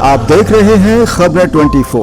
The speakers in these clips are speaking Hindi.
आप देख रहे हैं खबरें 24।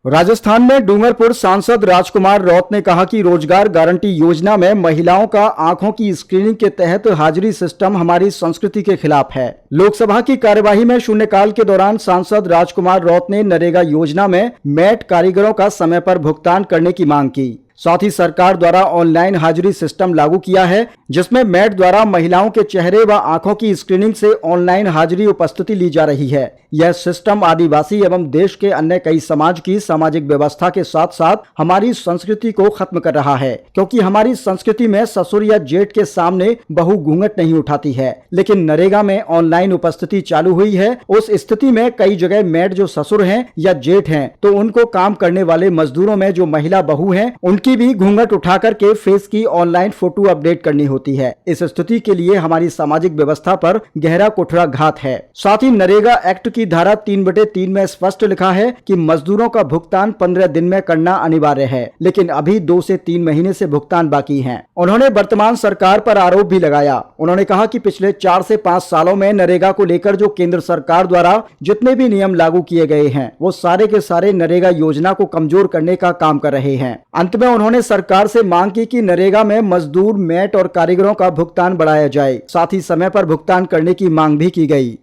राजस्थान में डूंगरपुर सांसद राजकुमार रौत ने कहा कि रोजगार गारंटी योजना में महिलाओं का आंखों की स्क्रीनिंग के तहत हाजिरी सिस्टम हमारी संस्कृति के खिलाफ है। लोकसभा की कार्यवाही में शून्यकाल के दौरान सांसद राजकुमार रौत ने नरेगा योजना में मैट कारीगरों का समय पर भुगतान करने की मांग की। साथ ही सरकार द्वारा ऑनलाइन हाजिरी सिस्टम लागू किया है, जिसमें मैट द्वारा महिलाओं के चेहरे व आंखों की स्क्रीनिंग से ऑनलाइन हाजिरी उपस्थिति ली जा रही है। यह सिस्टम आदिवासी एवं देश के अन्य कई समाज की सामाजिक व्यवस्था के साथ साथ हमारी संस्कृति को खत्म कर रहा है, क्योंकि हमारी संस्कृति में ससुर या जेठ के सामने बहू घूंघट नहीं उठाती है। लेकिन नरेगा में ऑनलाइन उपस्थिति चालू हुई है। उस स्थिति में कई जगह मैट जो ससुर हैं या जेठ हैं, तो उनको काम करने वाले मजदूरों में जो महिला बहू हैं, उनकी भी घूंघट उठा करके फेस की ऑनलाइन फोटो अपडेट करनी होती है। इस स्थिति के लिए हमारी सामाजिक व्यवस्था पर गहरा कुठाराघात है। साथ ही नरेगा एक्ट की धारा 3/3 में स्पष्ट लिखा है कि मजदूरों का भुगतान 15 दिन में करना अनिवार्य है, लेकिन अभी 2 से 3 महीने से भुगतान बाकी है। उन्होंने वर्तमान सरकार पर आरोप भी लगाया। उन्होंने कहा कि पिछले 4 से 5 सालों में नरेगा को लेकर जो केंद्र सरकार द्वारा जितने भी नियम लागू किए गए हैं, वो सारे के सारे नरेगा योजना को कमजोर करने का काम कर रहे हैं। अंत में उन्होंने सरकार से मांग की कि नरेगा में मजदूर, मैट और कारीगरों का भुगतान बढ़ाया जाए। साथ ही समय पर भुगतान करने की मांग भी की गई।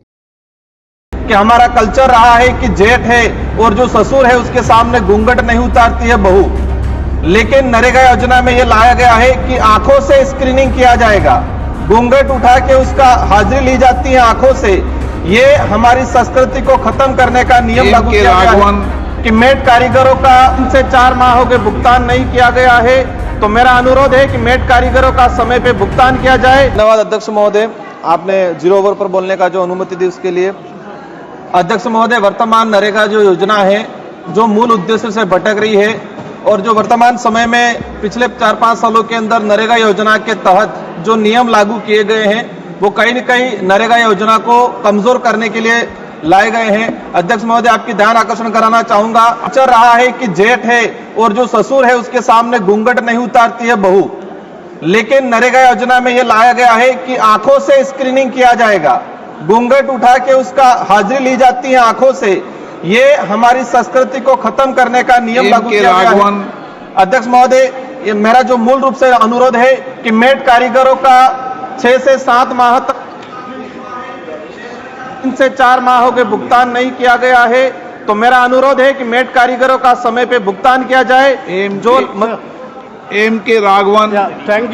कि हमारा कल्चर रहा है कि जेठ है और जो ससुर है उसके सामने घूंघट नहीं उतारती है बहू, लेकिन नरेगा योजना में यह लाया गया है कि आंखों से स्क्रीनिंग किया जाएगा। घूंघट उठा के उसका हाजिरी ली जाती है आंखों से। ये हमारी संस्कृति को खत्म करने का नियम लागू किया गया है कि मैट कारीगरों का 3 से 4 माह के भुगतान नहीं किया गया है। तो मेरा अनुरोध है कि मैट कारीगरों का समय पे भुगतान किया जाए। धन्यवाद अध्यक्ष महोदय, आपने 0 ओवर पर बोलने का जो अनुमति दी उसके लिए। अध्यक्ष महोदय, वर्तमान नरेगा जो योजना है, जो मूल उद्देश्य से भटक रही है और जो वर्तमान समय में पिछले 4-5 सालों के अंदर नरेगा योजना के तहत जो नियम लागू किए गए हैं, वो कहीं न कहीं नरेगा योजना को कमजोर करने के लिए लाए गए हैं। अध्यक्ष महोदय, आपकी ध्यान आकर्षण कराना चाहूंगा। चल रहा है कि जेठ है और जो ससुर है उसके सामने घूंघट नहीं उतारती है बहू, लेकिन नरेगा योजना में यह लाया गया है कि आंखों से स्क्रीनिंग किया जाएगा। घूंघट उठा के उसका हाजिरी ली जाती है आंखों से। ये हमारी संस्कृति को खत्म करने का नियम लागू किया गया है। अध्यक्ष महोदय, ये मेरा जो मूल रूप से अनुरोध है कि मैट कारीगरों का 6 से 7 माह तक 3 से 4 माह के भुगतान नहीं किया गया है। तो मेरा अनुरोध है कि मैट कारीगरों का समय पे भुगतान किया जाए। एम के राघवन, थैंक यू।